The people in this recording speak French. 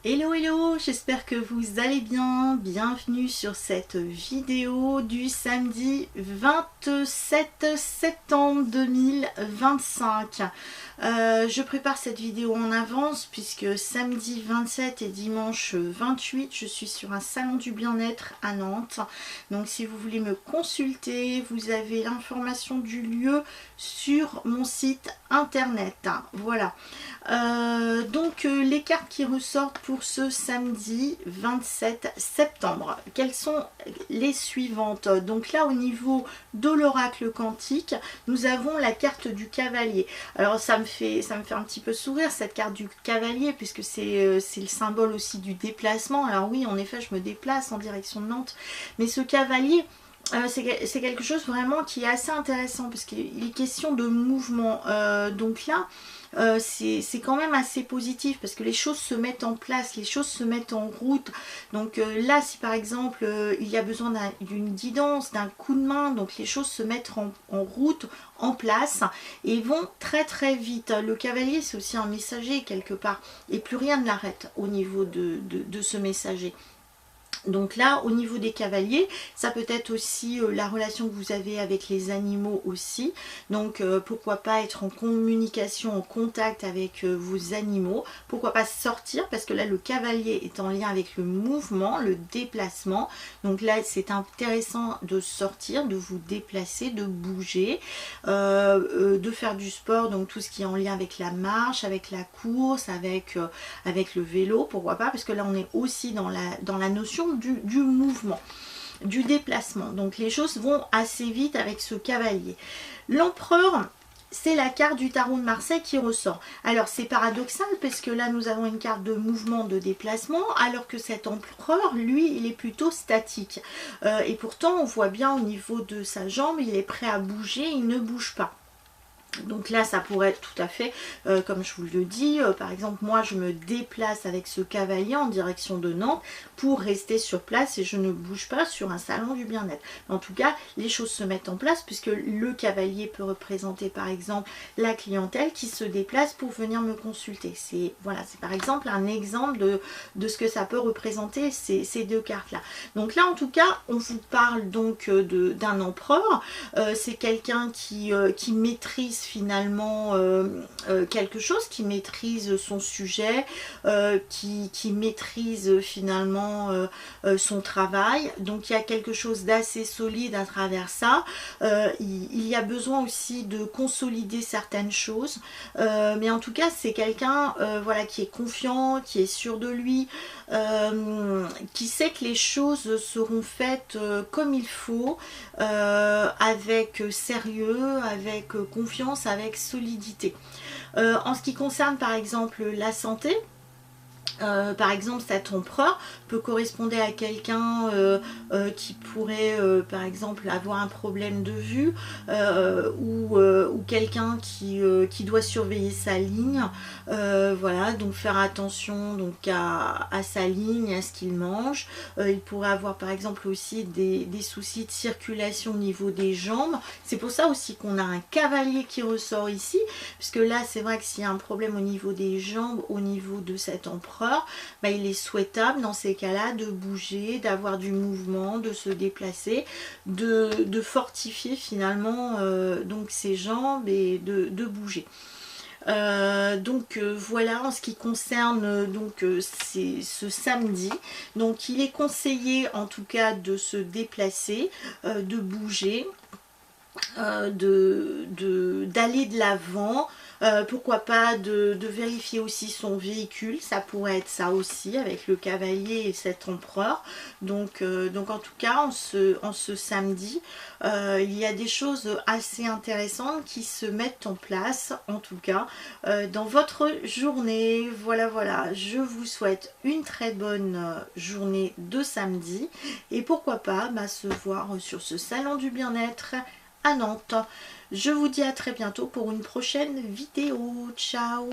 Hello hello, j'espère que vous allez bien. Bienvenue sur cette vidéo du samedi 27 septembre 2025. Je prépare cette vidéo en avance puisque samedi 27 et dimanche 28, je suis sur un salon du bien-être à Nantes. Donc si vous voulez me consulter, vous avez l'information du lieu sur mon site internet. Voilà. Donc les cartes qui ressortent pour ce samedi 27 septembre, quelles sont les suivantes? Donc là, au niveau de l'oracle quantique, nous avons la carte du cavalier. Alors ça me fait un petit peu sourire, cette carte du cavalier, puisque c'est le symbole aussi du déplacement. Alors oui, en effet, je me déplace en direction de Nantes, mais ce cavalier, c'est quelque chose vraiment qui est assez intéressant, parce qu'il est question de mouvement. Donc là, c'est quand même assez positif, parce que les choses se mettent en place, les choses se mettent en route. Donc là, si par exemple il y a besoin d'une guidance, d'un coup de main, donc les choses se mettent en route, en place, et vont très très vite. Le cavalier, c'est aussi un messager quelque part, et plus rien ne l'arrête au niveau de ce messager. Donc là, au niveau des cavaliers, ça peut être aussi la relation que vous avez avec les animaux aussi. Donc pourquoi pas être en communication, en contact avec vos animaux. Pourquoi pas sortir, parce que là, le cavalier est en lien avec le mouvement, le déplacement. Donc là, c'est intéressant de sortir, de vous déplacer, de bouger, de faire du sport. Donc tout ce qui est en lien avec la marche, avec la course, avec le vélo, pourquoi pas. Parce que là, on est aussi dans la notion du mouvement, du déplacement. Donc les choses vont assez vite avec ce cavalier. L'empereur, c'est la carte du tarot de Marseille qui ressort. Alors c'est paradoxal, parce que là nous avons une carte de mouvement, de déplacement, alors que cet empereur, lui, il est plutôt statique. Et pourtant on voit bien au niveau de sa jambe, il est prêt à bouger, il ne bouge pas. Donc là, ça pourrait être tout à fait, comme je vous le dis, par exemple, moi, je me déplace avec ce cavalier en direction de Nantes pour rester sur place et je ne bouge pas sur un salon du bien-être. En tout cas, les choses se mettent en place, puisque le cavalier peut représenter, par exemple, la clientèle qui se déplace pour venir me consulter. C'est voilà, c'est par exemple un exemple de ce que ça peut représenter, ces deux cartes-là. Donc là, en tout cas, on vous parle donc d'un empereur. C'est quelqu'un qui maîtrise finalement quelque chose, qui maîtrise son sujet, qui maîtrise finalement son travail. Donc il y a quelque chose d'assez solide à travers ça. Il y a besoin aussi de consolider certaines choses, mais en tout cas c'est quelqu'un voilà, qui est confiant, qui est sûr de lui, qui sait que les choses seront faites comme il faut, avec sérieux, avec confiance, avec solidité. En ce qui concerne par exemple la santé, par exemple cet empereur peut correspondre à quelqu'un qui pourrait par exemple avoir un problème de vue, ou quelqu'un qui doit surveiller sa ligne, voilà, donc faire attention donc à sa ligne, à ce qu'il mange. Il pourrait avoir par exemple aussi des soucis de circulation au niveau des jambes. C'est pour ça aussi qu'on a un cavalier qui ressort ici, puisque là c'est vrai que s'il y a un problème au niveau des jambes, au niveau de cet empereur, bah, il est souhaitable dans ces cas-là de bouger, d'avoir du mouvement, de se déplacer, de fortifier finalement donc ses jambes et de bouger. Donc voilà en ce qui concerne donc ce samedi. Donc il est conseillé en tout cas de se déplacer, de bouger, d'aller de l'avant. Pourquoi pas de vérifier aussi son véhicule, ça pourrait être ça aussi avec le cavalier et cet empereur. Donc en tout cas en ce samedi, il y a des choses assez intéressantes qui se mettent en place, en tout cas dans votre journée. Voilà, je vous souhaite une très bonne journée de samedi, et pourquoi pas se voir sur ce salon du bien-être à Nantes. Je vous dis à très bientôt pour une prochaine vidéo. Ciao!